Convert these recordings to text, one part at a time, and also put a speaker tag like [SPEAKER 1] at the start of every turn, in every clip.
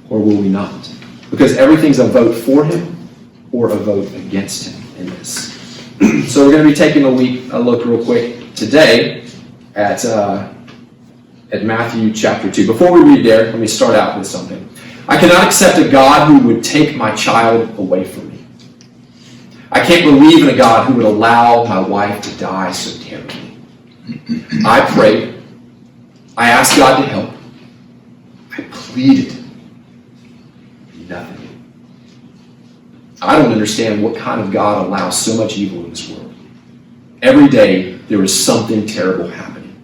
[SPEAKER 1] or will we not? Because everything's a vote for him or a vote against him in this. So we're going to be taking a look real quick today at Matthew chapter 2. Before we read there, let me start out with something. I cannot accept a God who would take my child away from me. I can't believe in a God who would allow my wife to die so terribly. I prayed. I asked God to help. I pleaded. Nothing. I don't understand what kind of God allows so much evil in this world. Every day there is something terrible happening.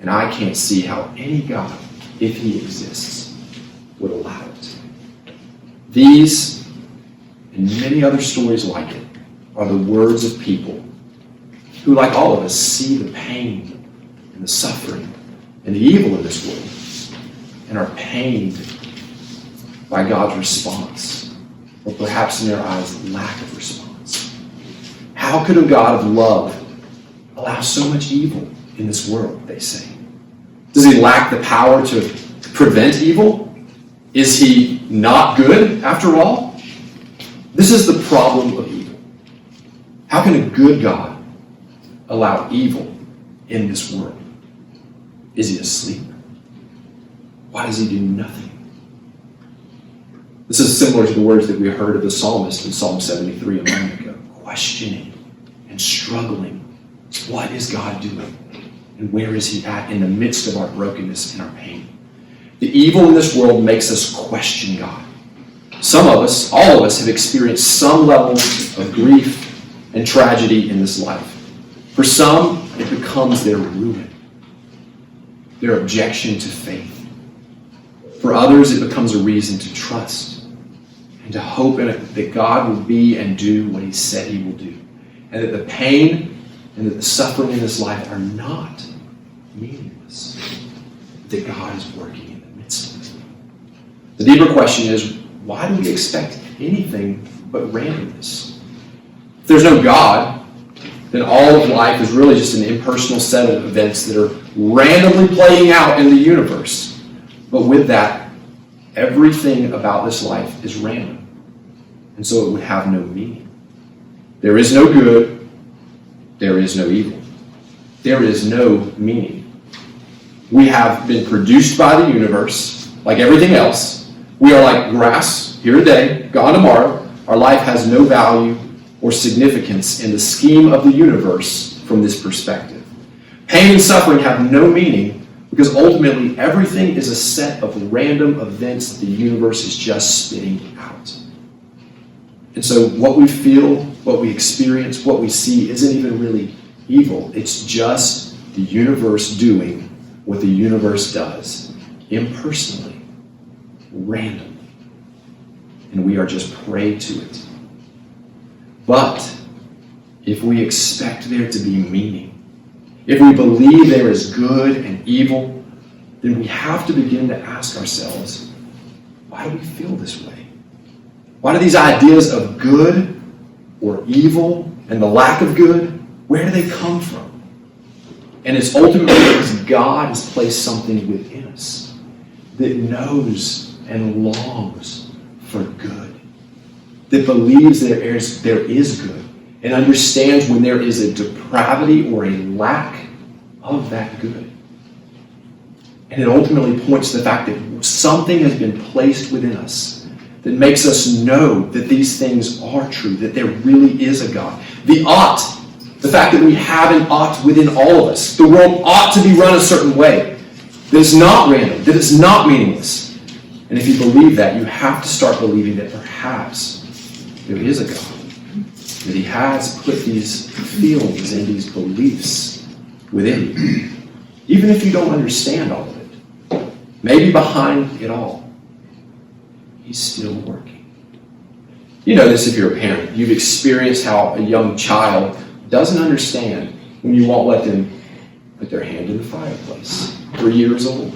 [SPEAKER 1] And I can't see how any God, if he exists, would allow it. These and many other stories like it are the words of people who, like all of us, see the pain and the suffering and the evil in this world and are pained by God's response, or perhaps in their eyes, lack of response. How could a God of love allow so much evil in this world, they say? Does he lack the power to prevent evil? Is he not good after all? This is the problem of evil. How can a good God allow evil in this world? Is he asleep? Why does he do nothing? This is similar to the words that we heard of the psalmist in Psalm 73 a moment ago, questioning and struggling. What is God doing? And where is he at in the midst of our brokenness and our pain? The evil in this world makes us question God. Some of us, all of us, have experienced some level of grief and tragedy in this life. For some, it becomes their ruin, their objection to faith. For others, it becomes a reason to trust and to hope in it that God will be and do what he said he will do. And that the pain and that the suffering in this life are not meaningless. That God is working in the midst of it. The deeper question is, why do we expect anything but randomness? If there's no God, then all of life is really just an impersonal set of events that are randomly playing out in the universe. But with that, everything about this life is random. And so it would have no meaning. There is no good. There is no evil. There is no meaning. We have been produced by the universe, like everything else. We are like grass, here today, gone tomorrow. Our life has no value or significance in the scheme of the universe from this perspective. Pain and suffering have no meaning because ultimately everything is a set of random events that the universe is just spitting out. And so what we feel, what we experience, what we see isn't even really evil. It's just the universe doing what the universe does, impersonally, randomly. And we are just prey to it. But if we expect there to be meaning, if we believe there is good and evil, then we have to begin to ask ourselves, why do we feel this way? Why do these ideas of good or evil and the lack of good, where do they come from? And it's ultimately because God has placed something within us that knows and longs for good, that believes there is good, and understands when there is a depravity or a lack of that good. And it ultimately points to the fact that something has been placed within us that makes us know that these things are true, that there really is a God. The ought, the fact that we have an ought within all of us. The world ought to be run a certain way. That it's not random, that it's not meaningless. And if you believe that, you have to start believing that perhaps there is a God. That he has put these feelings and these beliefs within you. Even if you don't understand all of it. Maybe behind it all, he's still working. You know this if you're a parent. You've experienced how a young child doesn't understand when you won't let them put their hand in the fireplace. 3 years old.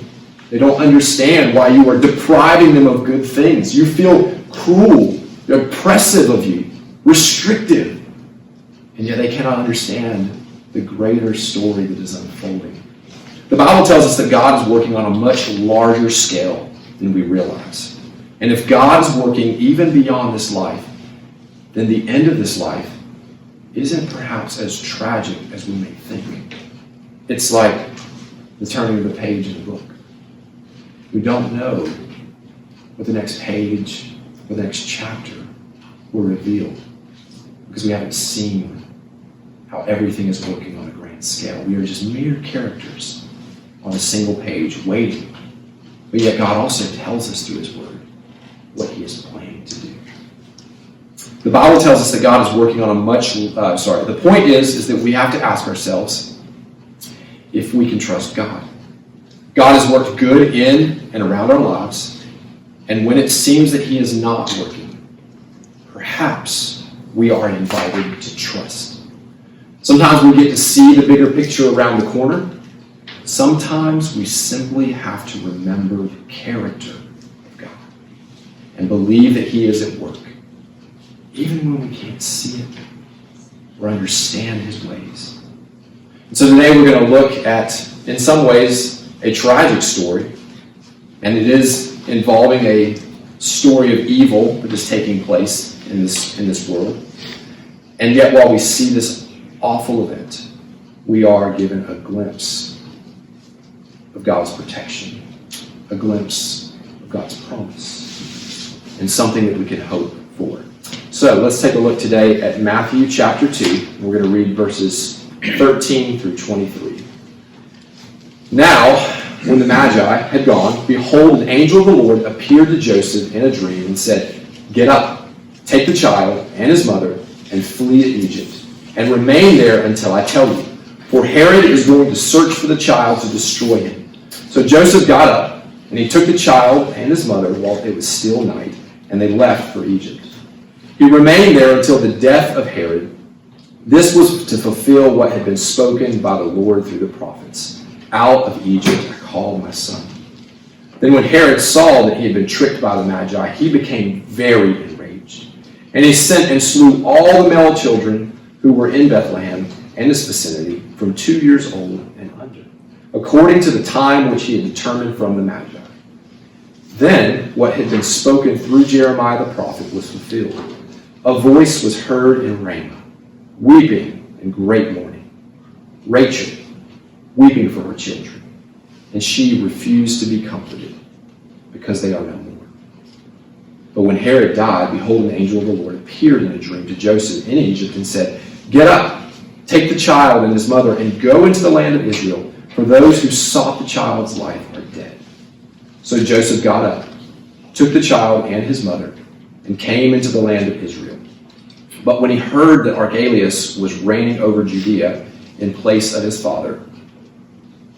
[SPEAKER 1] They don't understand why you are depriving them of good things. You feel cruel, oppressive of you, restrictive. And yet they cannot understand the greater story that is unfolding. The Bible tells us that God is working on a much larger scale than we realize. And if God is working even beyond this life, then the end of this life isn't perhaps as tragic as we may think. It's like the turning of the page in a book. We don't know what the next page or the next chapter will reveal because we haven't seen how everything is working on a grand scale. We are just mere characters on a single page waiting. But yet God also tells us through his word what he is planning to do. The Bible tells us that God is working on the point is that we have to ask ourselves if we can trust God. God has worked good in and around our lives, and when it seems that he is not working, perhaps we are invited to trust. Sometimes we get to see the bigger picture around the corner. Sometimes we simply have to remember the character of God and believe that he is at work, even when we can't see it or understand his ways. And so today we're going to look at, in some ways, a tragic story, and it is involving a story of evil that is taking place in this world. And yet while we see this awful event, we are given a glimpse of God's protection, a glimpse of God's promise, and something that we can hope for. So let's take a look today at Matthew chapter 2. We're going to read verses 13 through 23. Now, when the Magi had gone, behold, an angel of the Lord appeared to Joseph in a dream and said, "Get up, take the child and his mother, and flee to Egypt, and remain there until I tell you. For Herod is going to search for the child to destroy him." So Joseph got up, and he took the child and his mother while it was still night, and they left for Egypt. He remained there until the death of Herod. This was to fulfill what had been spoken by the Lord through the prophets. "Out of Egypt I called my son." Then when Herod saw that he had been tricked by the Magi, he became very enraged. And he sent and slew all the male children who were in Bethlehem and its vicinity from 2 years old and under, according to the time which he had determined from the Magi. Then what had been spoken through Jeremiah the prophet was fulfilled. A voice was heard in Ramah, weeping and great mourning, Rachel weeping for her children, and she refused to be comforted, because they are no more. But when Herod died, behold, an angel of the Lord appeared in a dream to Joseph in Egypt and said, "Get up, take the child and his mother, and go into the land of Israel, for those who sought the child's life are dead." So Joseph got up, took the child and his mother, and came into the land of Israel. But when he heard that Archelaus was reigning over Judea in place of his father,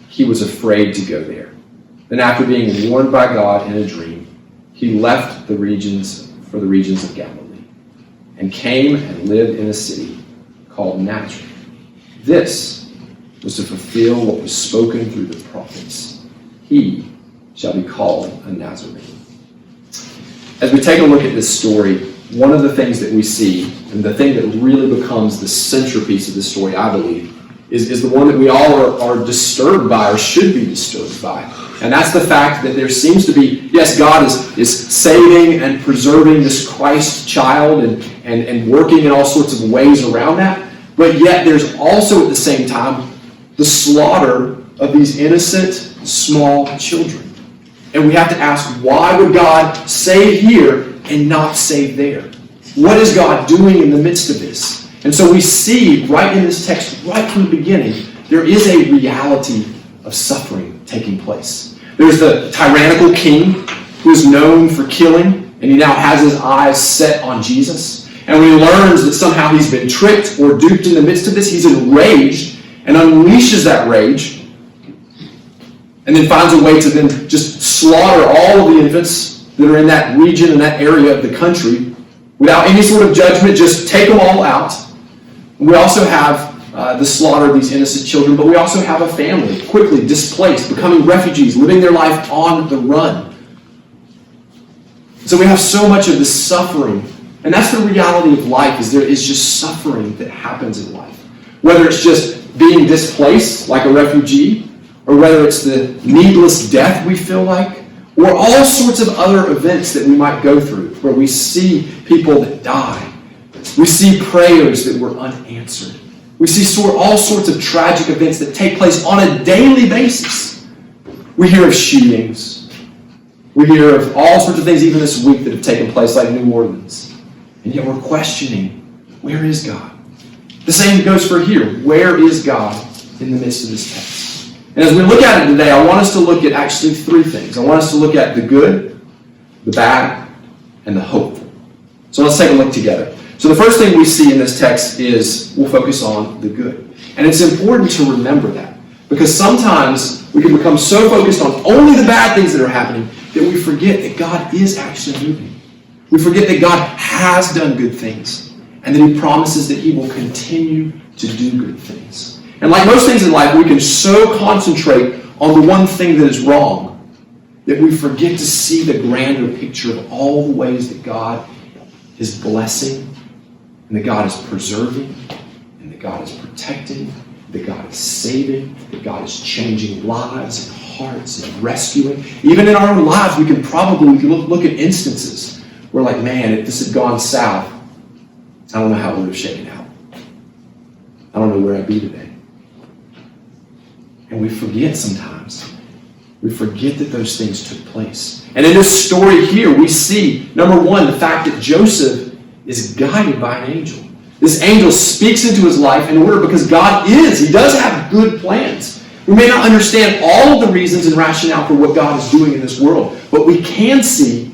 [SPEAKER 1] he was afraid to go there. Then after being warned by God in a dream, he left the regions of Galilee, and came and lived in a city called Nazareth. This was to fulfill what was spoken through the prophets. He shall be called a Nazarene. As we take a look at this story, one of the things that we see, and the thing that really becomes the centerpiece of this story, I believe, is the one that we all are disturbed by, or should be disturbed by. And that's the fact that there seems to be, yes, God is saving and preserving this Christ child and working in all sorts of ways around that. But yet there's also at the same time the slaughter of these innocent small children. And we have to ask, why would God save here and not save there? What is God doing in the midst of this? And so we see right in this text, right from the beginning, there is a reality of suffering taking place. There's the tyrannical king who is known for killing, and he now has his eyes set on Jesus. And when he learns that somehow he's been tricked or duped in the midst of this, he's enraged and unleashes that rage, and then finds a way to then just slaughter all of the infants that are in that region and that area of the country without any sort of judgment, just take them all out. We also have the slaughter of these innocent children, but we also have a family quickly displaced, becoming refugees, living their life on the run. So we have so much of this suffering, and that's the reality of life, is there is just suffering that happens in life. Whether it's just being displaced like a refugee, or whether it's the needless death we feel like, or all sorts of other events that we might go through, where we see people that die. We see prayers that were unanswered. We see all sorts of tragic events that take place on a daily basis. We hear of shootings. We hear of all sorts of things even this week that have taken place, like New Orleans. And yet we're questioning, where is God? The same goes for here. Where is God in the midst of this text? And as we look at it today, I want us to look at actually three things. I want us to look at the good, the bad, and the hopeful. So let's take a look together. So the first thing we see in this text is we'll focus on the good. And it's important to remember that, because sometimes we can become so focused on only the bad things that are happening that we forget that God is actually moving. We forget that God has done good things and that He promises that He will continue to do good things. And like most things in life, we can so concentrate on the one thing that is wrong that we forget to see the grander picture of all the ways that God is blessing, and that God is preserving, and that God is protecting, that God is saving, that God is changing lives and hearts and rescuing. Even in our own lives, we can probably look at instances where, like, man, if this had gone south, I don't know how it would have shaken out. I don't know where I'd be today. And we forget sometimes. We forget that those things took place. And in this story here, we see, number one, the fact that Joseph is guided by an angel. This angel speaks into his life in order, because God He does have good plans. We may not understand all of the reasons and rationale for what God is doing in this world, but we can see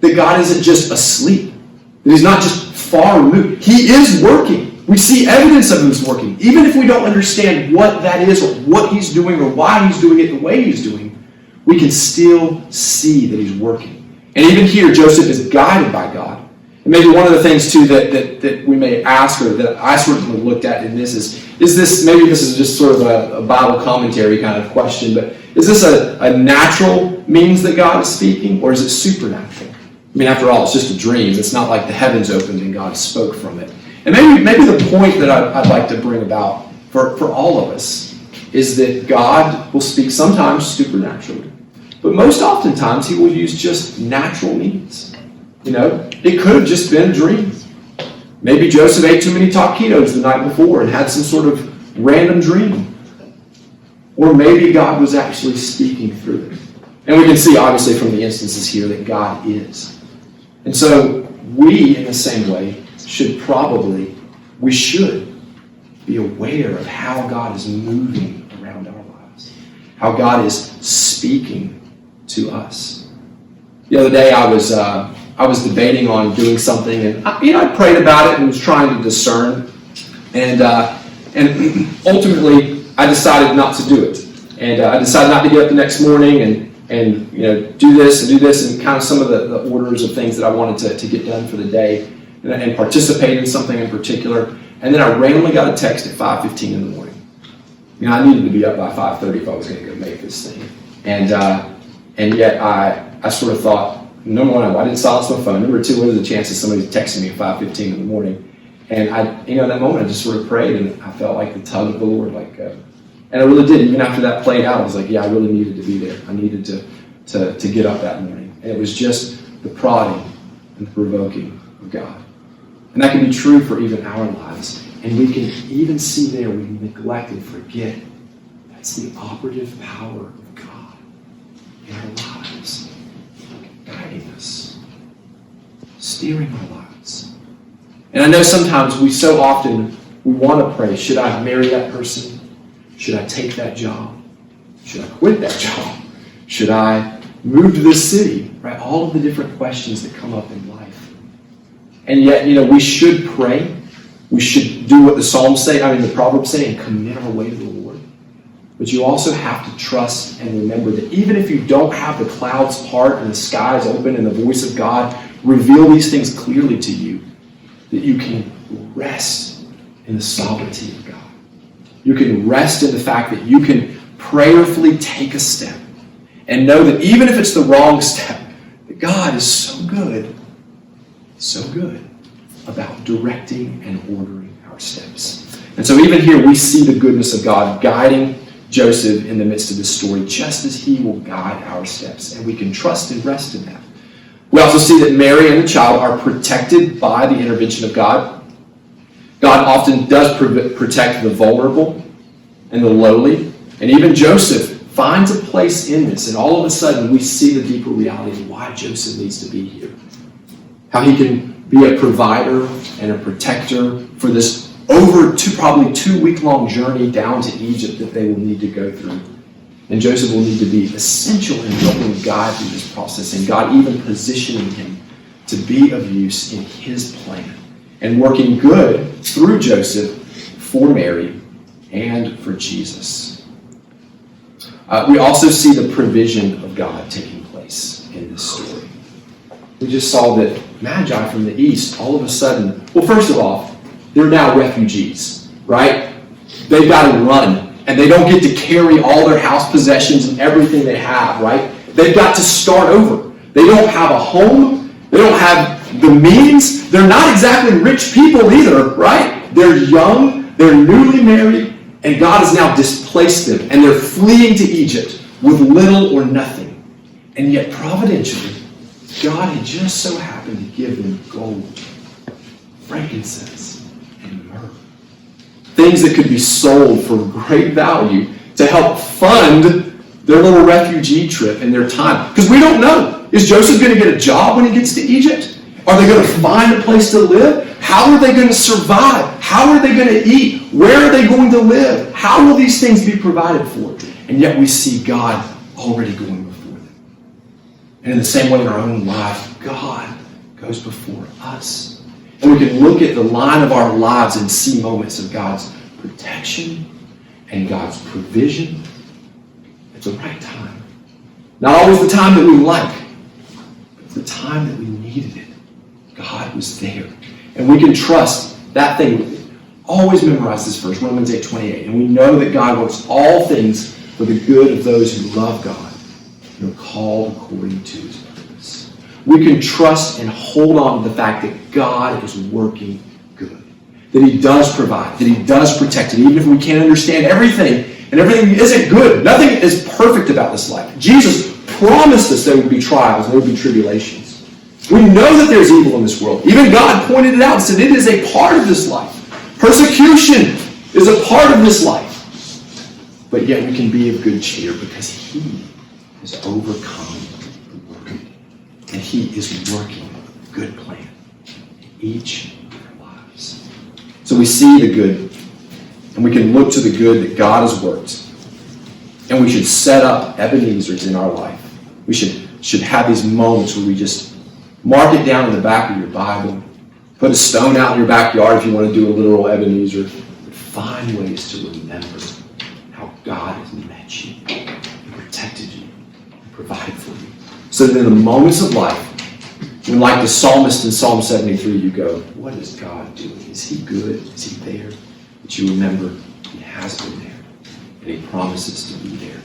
[SPEAKER 1] that God isn't just asleep, that He's not just far removed. He is working. We see evidence of Him working. Even if we don't understand what that is, or what He's doing, or why He's doing it the way He's doing, we can still see that He's working. And even here, Joseph is guided by God. And maybe one of the things, too, that we may ask, or that I certainly looked at in this is this, maybe this is just sort of a Bible commentary kind of question, but is this a natural means that God is speaking, or is it supernatural? I mean, after all, it's just a dream. It's not like the heavens opened and God spoke from it. And maybe the point that I'd like to bring about for all of us is that God will speak sometimes supernaturally, but most oftentimes He will use just natural means. You know, it could have just been a dream. Maybe Joseph ate too many taquitos the night before and had some sort of random dream. Or maybe God was actually speaking through it. And we can see, obviously, from the instances here that God is. And so we, in the same way, should be aware of how God is moving around our lives, how God is speaking to us. The other day, I was debating on doing something, and I prayed about it and was trying to discern, and ultimately I decided not to do it, and I decided not to get up the next morning and do this and kind of some of the orders of things that I wanted to get done for the day, and participate in something in particular. And then I randomly got a text at 5:15 in the morning. I needed to be up by 5:30 if I was going to go make this thing, and yet I sort of thought, number one, I didn't silence my phone. Number two, what are the chances somebody's texting me at 5:15 in the morning? And that moment, I just sort of prayed, and I felt like the tug of the Lord, and I really did. Even after that played out, I was like, yeah, I really needed to be there. I needed to get up that morning. And it was just the prodding and the provoking of God. And that can be true for even our lives. And we can even see there, we neglect and forget, that's the operative power of God in our lives, guiding us, steering our lives. And I know sometimes we want to pray, should I marry that person? Should I take that job? Should I quit that job? Should I move to this city? Right? All of the different questions that come up in life. And yet, we should pray. We should do what the Proverbs say, and commit our way to the Lord. But you also have to trust and remember that even if you don't have the clouds part and the skies open and the voice of God reveal these things clearly to you, that you can rest in the sovereignty of God. You can rest in the fact that you can prayerfully take a step and know that even if it's the wrong step, that God is so good about directing and ordering our steps. And so even here we see the goodness of God guiding Joseph in the midst of this story, just as he will guide our steps, and we can trust and rest in that. We also see that Mary and the child are protected by the intervention of God. God often does protect the vulnerable and the lowly, and even Joseph finds a place in this, and all of a sudden we see the deeper reality of why Joseph needs to be here. How he can be a provider and a protector for this probably 2 week long journey down to Egypt that they will need to go through. And Joseph will need to be essential in helping God through this process, and God even positioning him to be of use in his plan and working good through Joseph for Mary and for Jesus. We also see the provision of God taking place in this story. We just saw that Magi from the east, all of a sudden, well, first of all, they're now refugees, right? They've got to run, and they don't get to carry all their house possessions and everything they have, right? They've got to start over. They don't have a home. They don't have the means. They're not exactly rich people either, right? They're young. They're newly married, and God has now displaced them, and they're fleeing to Egypt with little or nothing. And yet, providentially, God had just so happened to give them gold, frankincense, and myrrh. Things that could be sold for great value to help fund their little refugee trip and their time. Because we don't know. Is Joseph going to get a job when he gets to Egypt? Are they going to find a place to live? How are they going to survive? How are they going to eat? Where are they going to live? How will these things be provided for? And yet we see God already going before them. And in the same way in our own lives, God goes before us. And we can look at the line of our lives and see moments of God's protection and God's provision at the right time. Not always the time that we like, but the time that we needed it. God was there. And we can trust that thing. Always memorize this verse, Romans 8:28. And we know that God works all things for the good of those who love God and are called according to his purpose. We can trust and hold on to the fact that God is working good. That he does provide. That he does protect it. Even if we can't understand everything, and everything isn't good. Nothing is perfect about this life. Jesus promised us there would be trials, there would be tribulations. We know that there's evil in this world. Even God pointed it out and said it is a part of this life. Persecution is a part of this life. But yet we can be of good cheer because he has overcome the world. And he is working a good plan in each of our lives. So we see the good, and we can look to the good that God has worked. And we should set up Ebenezer's in our life. We should have these moments where we just mark it down in the back of your Bible. Put a stone out in your backyard if you want to do a literal Ebenezer. But find ways to remember how God has met you and protected you and provided for you. So that in the moments of life, when like the psalmist in Psalm 73, you go, what is God doing? Is he good? Is he there? But you remember he has been there. And he promises to be there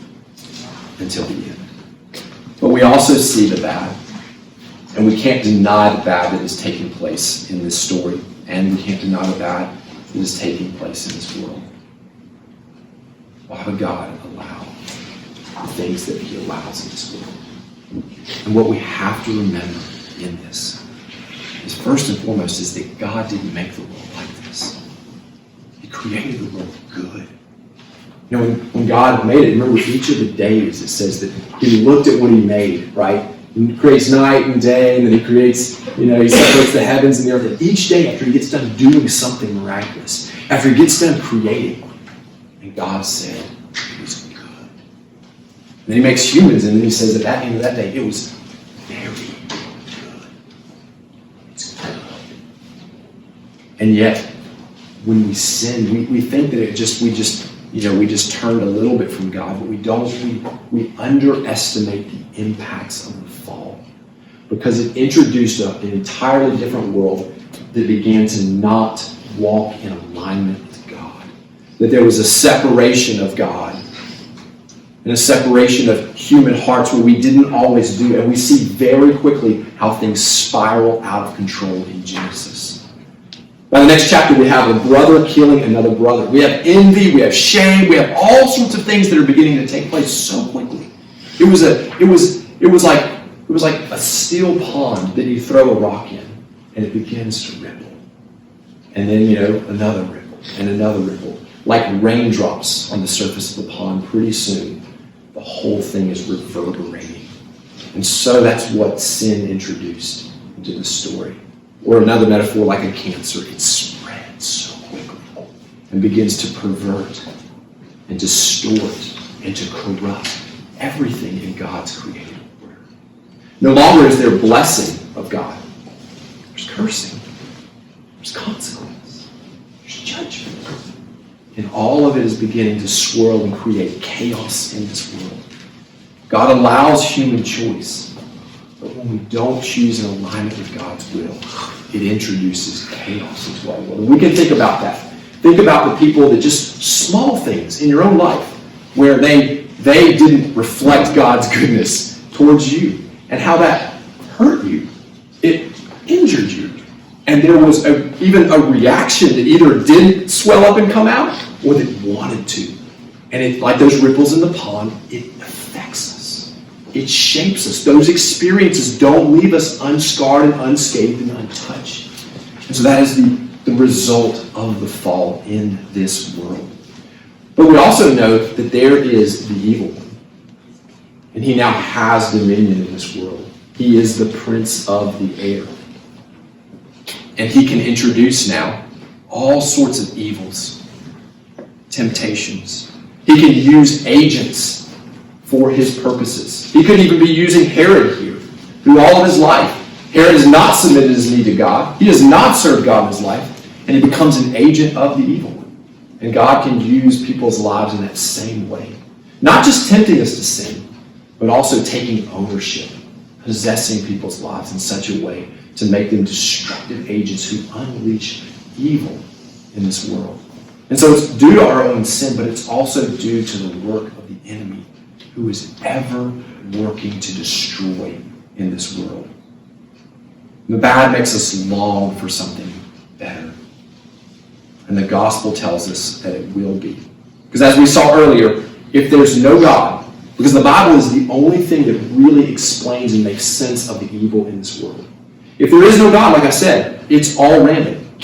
[SPEAKER 1] until the end. But we also see the bad. And we can't deny the bad that is taking place in this story. And we can't deny the bad that is taking place in this world. Why would God allow the things that he allows in this world? And what we have to remember in this is first and foremost is that God didn't make the world like this. He created the world good. You know, when God made it, remember each of the days it says that he looked at what he made, right? He creates night and day, and then he creates, he separates the heavens and the earth. And each day after he gets done doing something miraculous, after he gets done creating, and God said it was good. And then he makes humans, and then he says at the end of that day, it was very good. It's good. And yet, when we sin, we think that we just turned a little bit from God, but we don't. We underestimate the impacts of the fall because it introduced an entirely different world that began to not walk in alignment with God. That there was a separation of God and a separation of human hearts where we didn't always do. And we see very quickly how things spiral out of control in Genesis. Now, the next chapter, we have a brother killing another brother. We have envy, we have shame, we have all sorts of things that are beginning to take place so quickly. It was like a steel pond that you throw a rock in, and it begins to ripple. And then, another ripple and another ripple. Like raindrops on the surface of the pond, pretty soon, the whole thing is reverberating. And so that's what sin introduced into the story. Or another metaphor, like a cancer, it spreads so quickly and begins to pervert and distort and to corrupt everything in God's created order. No longer is there blessing of God. There's cursing. There's consequence. There's judgment. And all of it is beginning to swirl and create chaos in this world. God allows human choice. But when we don't choose in alignment with God's will, it introduces chaos into our world. And we can think about that. Think about the people that just small things in your own life where they didn't reflect God's goodness towards you and how that hurt you. It injured you. And there was even a reaction that either did swell up and come out or that wanted to. And it, like those ripples in the pond, it affects us. It shapes us. Those experiences don't leave us unscarred and unscathed and untouched. And so that is the result of the fall in this world. But we also note that there is the evil one. And he now has dominion in this world. He is the prince of the air. And he can introduce now all sorts of evils, temptations. He can use agents for his purposes. He could even be using Herod here through all of his life. Herod has not submitted his knee to God. He does not serve God in his life. And he becomes an agent of the evil one. And God can use people's lives in that same way. Not just tempting us to sin, but also taking ownership, possessing people's lives in such a way to make them destructive agents who unleash evil in this world. And so it's due to our own sin, but it's also due to the work of the enemy who is ever working to destroy in this world. And the bad makes us long for something better. And the gospel tells us that it will be. Because as we saw earlier, if there's no God, because the Bible is the only thing that really explains and makes sense of the evil in this world. If there is no God, like I said, it's all random.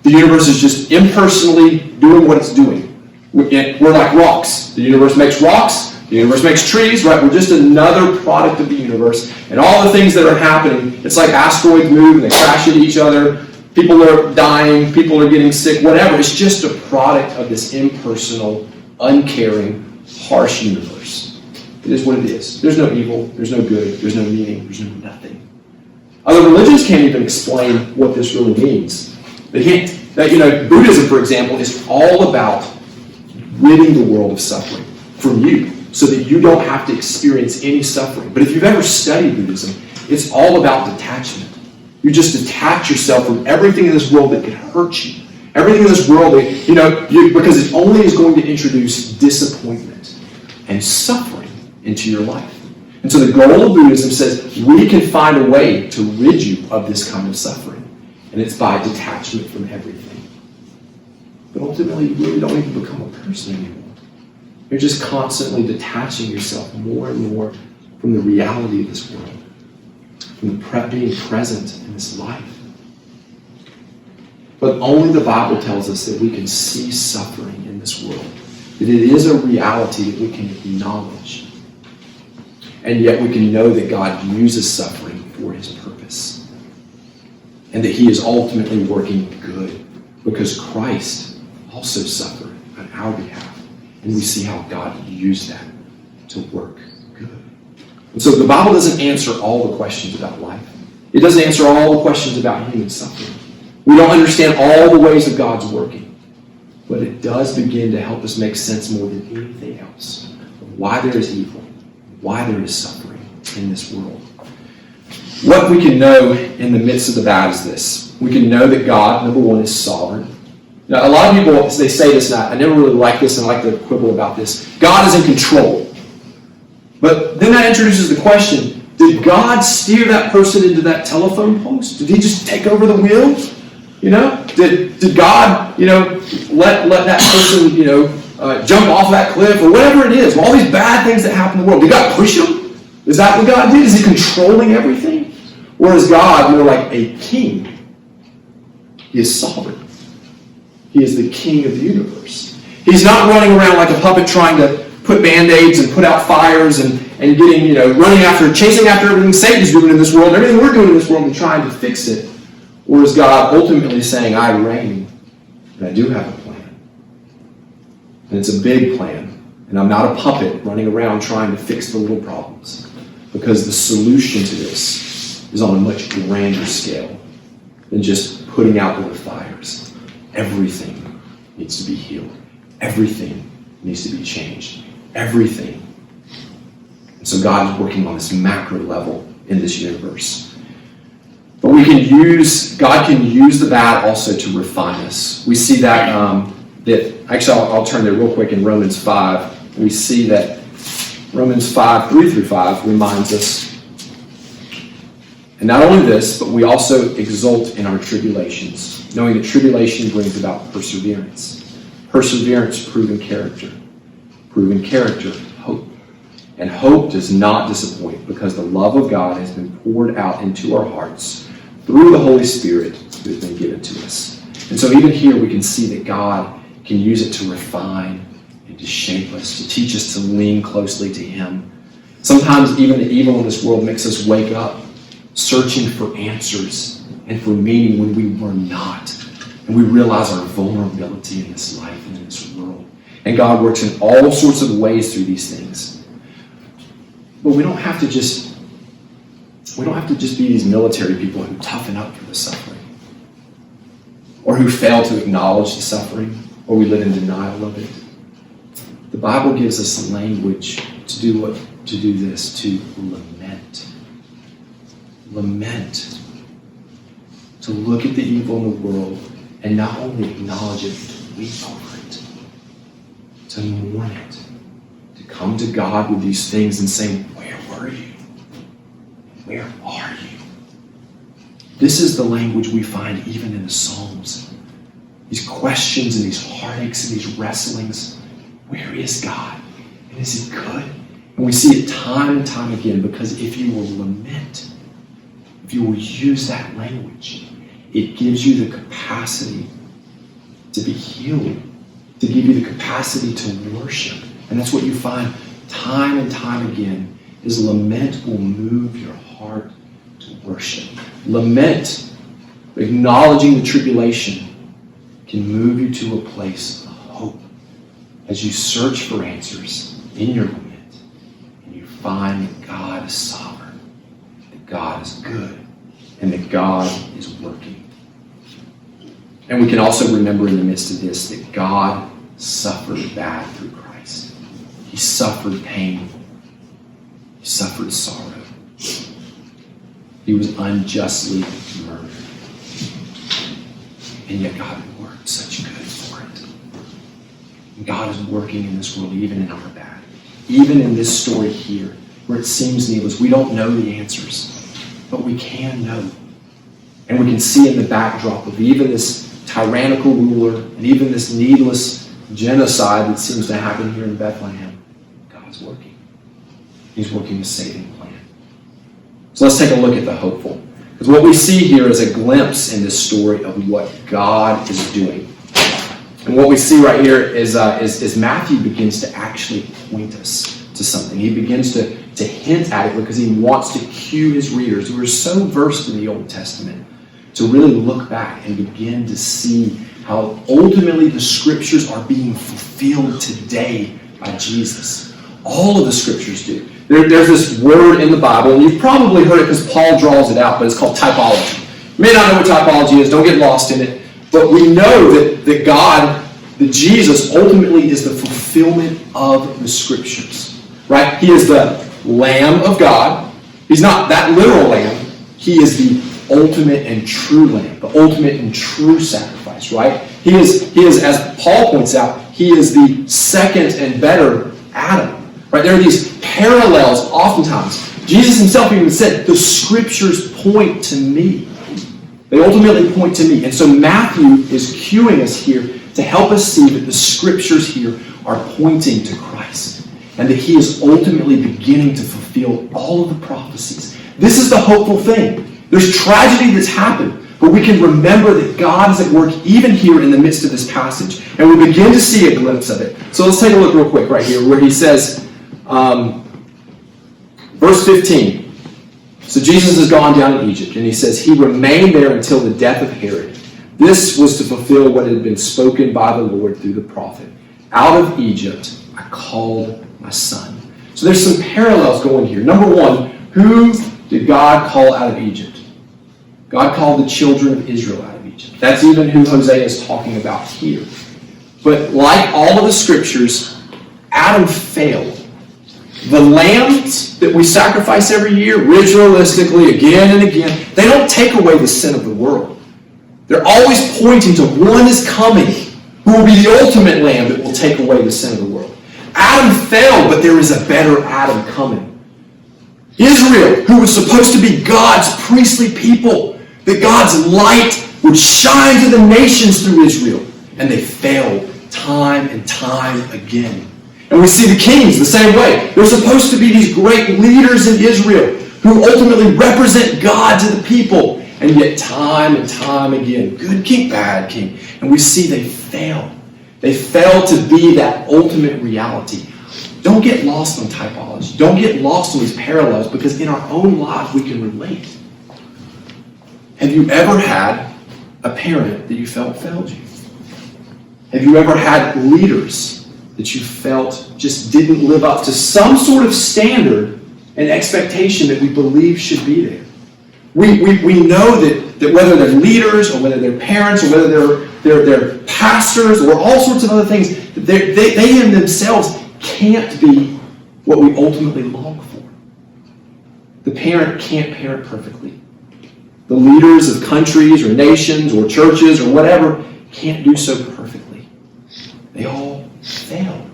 [SPEAKER 1] The universe is just impersonally doing what it's doing. We're like rocks. The universe makes rocks. The universe makes trees, right? We're just another product of the universe. And all the things that are happening, it's like asteroids move and they crash into each other. People are dying. People are getting sick. Whatever. It's just a product of this impersonal, uncaring, harsh universe. It is what it is. There's no evil. There's no good. There's no meaning. There's no nothing. Other religions can't even explain what this really means. They can't. Buddhism, for example, is all about ridding the world of suffering from you so that you don't have to experience any suffering. But if you've ever studied Buddhism, it's all about detachment. You just detach yourself from everything in this world that could hurt you. Everything in this world, because it only is going to introduce disappointment and suffering into your life. And so the goal of Buddhism says we can find a way to rid you of this kind of suffering. And it's by detachment from everything. But ultimately, you really don't even become a person anymore. You're just constantly detaching yourself more and more from the reality of this world, from being present in this life. But only the Bible tells us that we can see suffering in this world, that it is a reality that we can acknowledge. And yet we can know that God uses suffering for his purpose. And that he is ultimately working good because Christ also suffered on our behalf. And we see how God used that to work good. And so the Bible doesn't answer all the questions about life. It doesn't answer all the questions about human suffering. We don't understand all the ways of God's working. But it does begin to help us make sense more than anything else of why there is evil, why there is suffering in this world. What we can know in the midst of the bad is this. We can know that God, number one, is sovereign. Now, a lot of people, they say this, and I never really like this and I like to quibble about this. God is in control. But then that introduces the question, did God steer that person into that telephone post? Did he just take over the wheel? Did God, let that person, jump off that cliff or whatever it is? All these bad things that happen in the world. Did God push him? Is that what God did? Is he controlling everything? Or is God more like a king? He is sovereign. He is the king of the universe. He's not running around like a puppet trying to put band-aids and put out fires and getting, chasing after everything Satan's doing in this world, and everything we're doing in this world and trying to fix it. Or is God ultimately saying, I reign, and I do have a plan. And it's a big plan. And I'm not a puppet running around trying to fix the little problems. Because the solution to this is on a much grander scale than just putting out little fires. Everything needs to be healed. Everything needs to be changed. Everything. And so God is working on this macro level in this universe. But God can use the bad also to refine us. We see that, I'll turn there real quick in Romans 5. We see that Romans 5, 3-5 reminds us, and not only this, but we also exult in our tribulations, knowing that tribulation brings about perseverance. Perseverance, proven character. Proven character, hope. And hope does not disappoint because the love of God has been poured out into our hearts through the Holy Spirit who has been given to us. And so even here we can see that God can use it to refine and to shape us, to teach us to lean closely to Him. Sometimes even the evil in this world makes us wake up searching for answers and for meaning when we were not. And we realize our vulnerability in this life and in this world. And God works in all sorts of ways through these things. But we don't have to just be these military people who toughen up for the suffering, or who fail to acknowledge the suffering, or we live in denial of it. The Bible gives us a language to do this, to lament. Lament. To look at the evil in the world and not only acknowledge it, but to weep over it. To mourn it. To come to God with these things and say, where were you? Where are you? This is the language we find even in the Psalms. These questions and these heartaches and these wrestlings. Where is God? And is He good? And we see it time and time again, because if you will lament, if you will use that language, it gives you the capacity to be healed, to give you the capacity to worship. And that's what you find time and time again, is lament will move your heart to worship. Lament, acknowledging the tribulation, can move you to a place of hope as you search for answers in your lament, and you find that God is sovereign, that God is good, and that God is working. And we can also remember in the midst of this that God suffered bad through Christ. He suffered pain. He suffered sorrow. He was unjustly murdered. And yet God worked such good for it. And God is working in this world, even in our bad. Even in this story here, where it seems needless. We don't know the answers, but we can know. And we can see in the backdrop of even this tyrannical ruler and even this needless genocide that seems to happen here in Bethlehem, God's working. He's working a saving plan. So let's take a look at the hopeful. Because what we see here is a glimpse in this story of what God is doing. And what we see right here is Matthew begins to actually point us to something. He begins to hint at it because he wants to cue his readers who are so versed in the Old Testament to really look back and begin to see how ultimately the scriptures are being fulfilled today by Jesus. All of the scriptures do. There's this word in the Bible, and you've probably heard it because Paul draws it out, but it's called typology. You may not know what typology is, don't get lost in it, but we know that God, that Jesus ultimately is the fulfillment of the scriptures. Right? He is the Lamb of God. He's not that literal lamb. He is the ultimate and true lamb, the ultimate and true sacrifice, right? He is, as Paul points out, he is the second and better Adam, right? There are these parallels oftentimes. Jesus himself even said, the scriptures point to me. They ultimately point to me. And so Matthew is cueing us here to help us see that the scriptures here are pointing to Christ and that he is ultimately beginning to fulfill all of the prophecies. This is the hopeful thing. There's tragedy that's happened, but we can remember that God is at work even here in the midst of this passage, and we begin to see a glimpse of it. So let's take a look real quick right here where he says, verse 15, so Jesus has gone down in Egypt, and he says, he remained there until the death of Herod. This was to fulfill what had been spoken by the Lord through the prophet. Out of Egypt I called my son. So there's some parallels going here. Number one, who did God call out of Egypt? God called the children of Israel out of Egypt. That's even who Hosea is talking about here. But like all of the scriptures, Adam failed. The lambs that we sacrifice every year, ritualistically, again and again, they don't take away the sin of the world. They're always pointing to one is coming who will be the ultimate lamb that will take away the sin of the world. Adam failed, but there is a better Adam coming. Israel, who was supposed to be God's priestly people, that God's light would shine to the nations through Israel, and they failed time and time again. And we see the kings the same way. They're supposed to be these great leaders in Israel who ultimately represent God to the people. And yet time and time again, good king, bad king. And we see they fail. They fail to be that ultimate reality. Don't get lost on typology. Don't get lost in these parallels, because in our own lives we can relate. Have you ever had a parent that you felt failed you? Have you ever had leaders that you felt just didn't live up to some sort of standard and expectation that we believe should be there? We know that whether they're leaders or whether they're parents or whether they're pastors or all sorts of other things, they in themselves can't be what we ultimately long for. The parent can't parent perfectly. The leaders of countries or nations or churches or whatever can't do so perfectly. They all fail.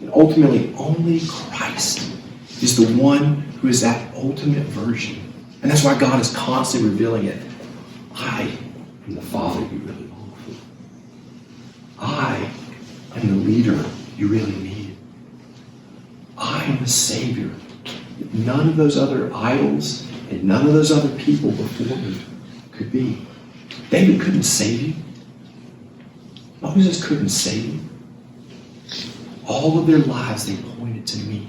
[SPEAKER 1] And ultimately, only Christ is the one who is that ultimate version. And that's why God is constantly revealing it. I am the Father you really long for. I am the leader you really need. I am the Savior. None of those other idols and none of those other people before me could be. David couldn't save you. Moses couldn't save you. All of their lives, they pointed to me.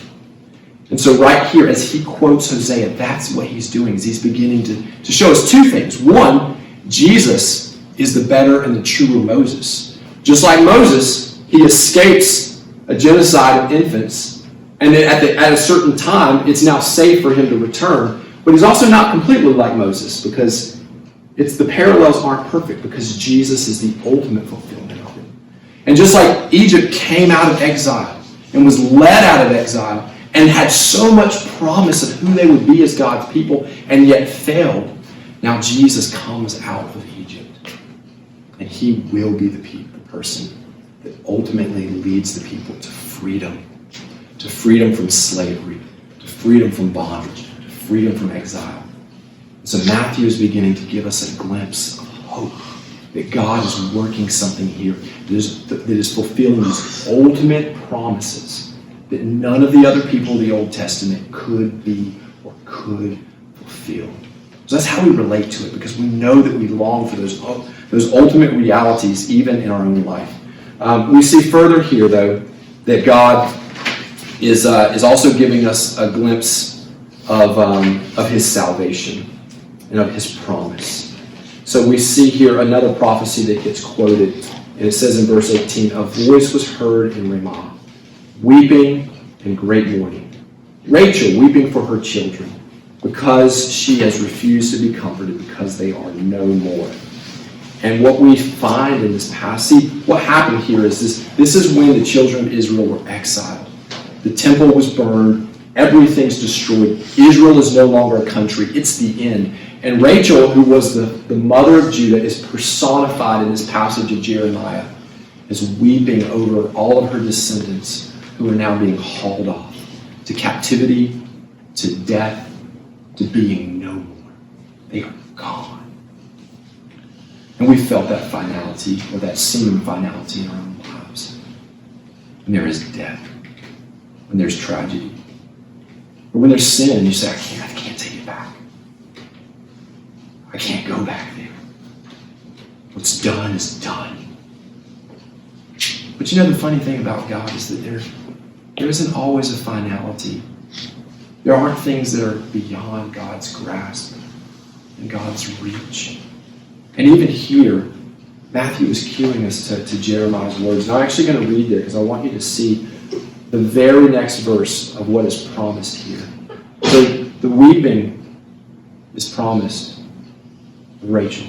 [SPEAKER 1] And so right here, as he quotes Hosea, that's what he's doing, is he's beginning to show us two things. One, Jesus is the better and the truer Moses. Just like Moses, he escapes a genocide of infants, and then at a certain time, it's now safe for him to return. But he's also not completely like Moses, because the parallels aren't perfect, because Jesus is the ultimate fulfillment of it. And just like Egypt came out of exile and was led out of exile and had so much promise of who they would be as God's people and yet failed, now Jesus comes out of Egypt. And he will be the person that ultimately leads the people to freedom from slavery, to freedom from bondage, to freedom from exile. So Matthew is beginning to give us a glimpse of hope that God is working something here that is fulfilling these ultimate promises that none of the other people of the Old Testament could be or could fulfill. So that's how we relate to it, because we know that we long for those ultimate realities even in our own life. We see further here, though, that God is also giving us a glimpse of his salvation and of his promise. So we see here another prophecy that gets quoted, and it says in verse 18, "A voice was heard in Ramah, weeping and great mourning. Rachel weeping for her children, because she has refused to be comforted, because they are no more." And what we find in this passage, what happened here is this is when the children of Israel were exiled. The temple was burned. Everything's destroyed. Israel is no longer a country. It's the end. And Rachel, who was the mother of Judah, is personified in this passage of Jeremiah as weeping over all of her descendants who are now being hauled off to captivity, to death, to being no more. They are gone. we felt that finality or that seeming finality in our own lives. When there is death, when there's tragedy, or when there's sin, you say, I can't take it back. I can't go back there. What's done is done. But the funny thing about God is that there isn't always a finality. There aren't things that are beyond God's grasp and God's reach. And even here, Matthew is cueing us to Jeremiah's words. And I'm actually going to read there because I want you to see the very next verse of what is promised here. The weeping is promised of Rachel.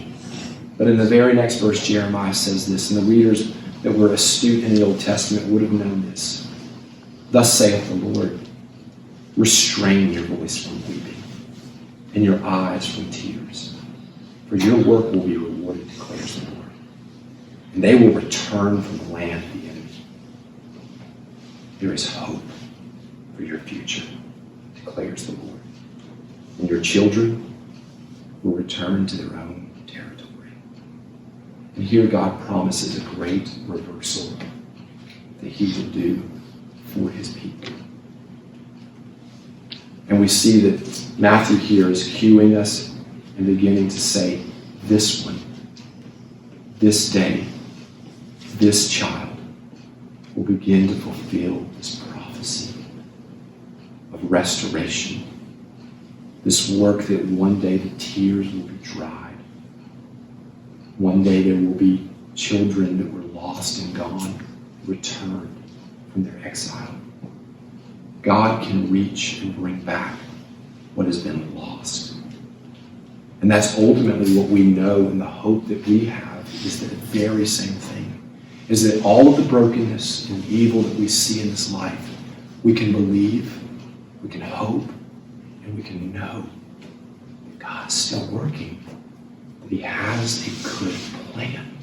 [SPEAKER 1] But in the very next verse, Jeremiah says this, and the readers that were astute in the Old Testament would have known this. Thus saith the Lord, restrain your voice from weeping and your eyes from tears, for your work will be rewarded, declares the Lord. And they will return from the land of the enemy. There is hope for your future, declares the Lord. And your children will return to their own territory. And here God promises a great reversal that he will do for his people. And we see that Matthew here is cueing us and beginning to say, this one, this day, this child will begin to fulfill this prophecy of restoration. This work that one day the tears will be dried. One day there will be children that were lost and gone, returned from their exile. God can reach and bring back what has been lost. And that's ultimately what we know, and the hope that we have is the very same thing. Is that all of the brokenness and evil that we see in this life, we can believe, we can hope, and we can know that God's still working, that he has a good plan.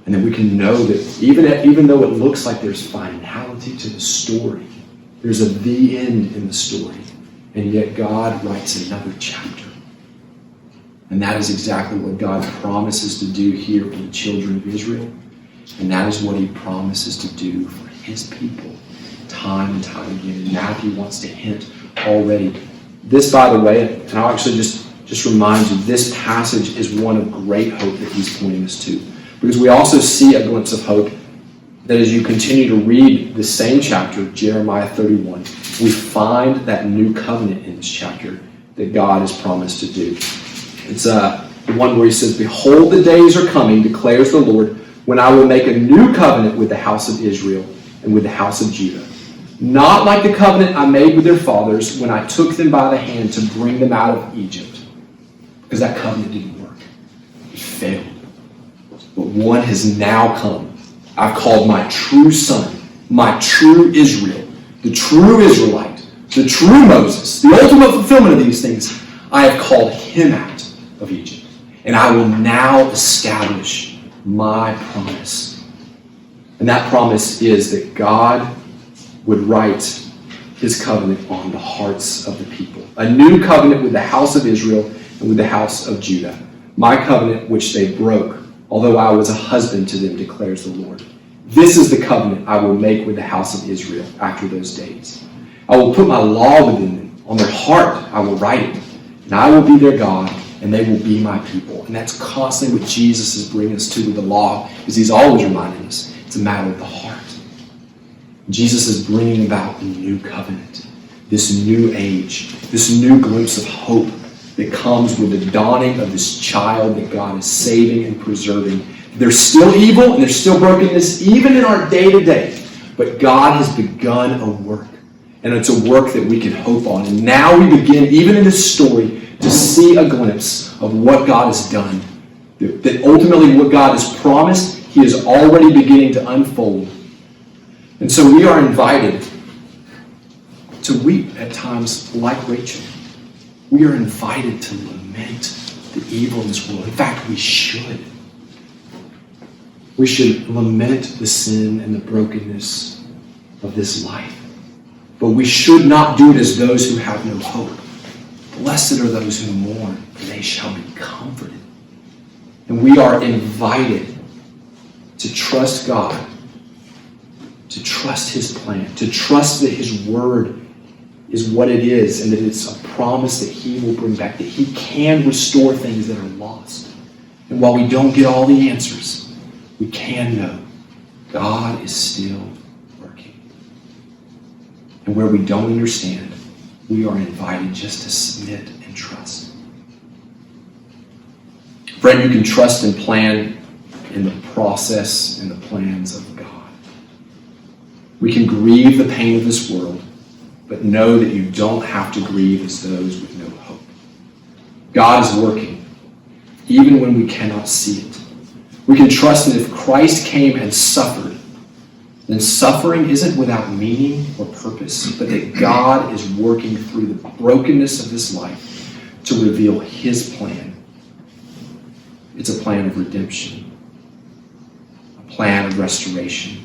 [SPEAKER 1] And then we can know that even though it looks like there's finality to the story, there's the end in the story, and yet God writes another chapter. And that is exactly what God promises to do here for the children of Israel, and that is what he promises to do for his people time and time again. And Matthew wants to hint already. This, by the way, and I'll actually just remind you, this passage is one of great hope that he's pointing us to. Because we also see a glimpse of hope that as you continue to read the same chapter, Jeremiah 31, we find that new covenant in this chapter that God has promised to do. It's the one where he says, behold, the days are coming, declares the Lord, when I will make a new covenant with the house of Israel and with the house of Judah. Not like the covenant I made with their fathers when I took them by the hand to bring them out of Egypt. Because that covenant didn't work. It failed. But one has now come. I've called my true son, my true Israel, the true Israelite, the true Moses, the ultimate fulfillment of these things. I have called him out of Egypt. And I will now establish my promise. And that promise is that God would write his covenant on the hearts of the people. A new covenant with the house of Israel and with the house of Judah. My covenant which they broke, although I was a husband to them, declares the Lord. This is the covenant I will make with the house of Israel after those days. I will put my law within them. On their heart I will write it. And I will be their God, and they will be my people. And that's constantly what Jesus is bringing us to with the law, is he's always reminding us it's a matter of the heart. Jesus is bringing about a new covenant, this new age, this new glimpse of hope that comes with the dawning of this child that God is saving and preserving. There's still evil and there's still brokenness even in our day-to-day, but God has begun a work, and it's a work that we can hope on. And now we begin, even in this story, to see a glimpse of what God has done, that ultimately what God has promised, he is already beginning to unfold. And so we are invited to weep at times like Rachel. We are invited to lament the evil in this world. In fact, we should. We should lament the sin and the brokenness of this life. But we should not do it as those who have no hope. Blessed are those who mourn, for they shall be comforted. And we are invited to trust God, to trust his plan, to trust that his word is what it is, and that it's a promise that he will bring back, that he can restore things that are lost. And while we don't get all the answers, we can know God is still working. And where we don't understand, we are invited just to submit and trust. Friend, you can trust and plan in the process and the plans of God. We can grieve the pain of this world, but know that you don't have to grieve as those with no hope. God is working, even when we cannot see it. We can trust that if Christ came and suffered, then suffering isn't without meaning or purpose, but that God is working through the brokenness of this life to reveal his plan. It's a plan of redemption, a plan of restoration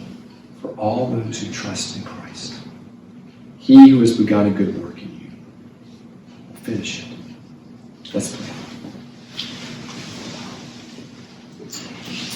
[SPEAKER 1] for all those who trust in Christ. He who has begun a good work in you will finish it. Let's pray.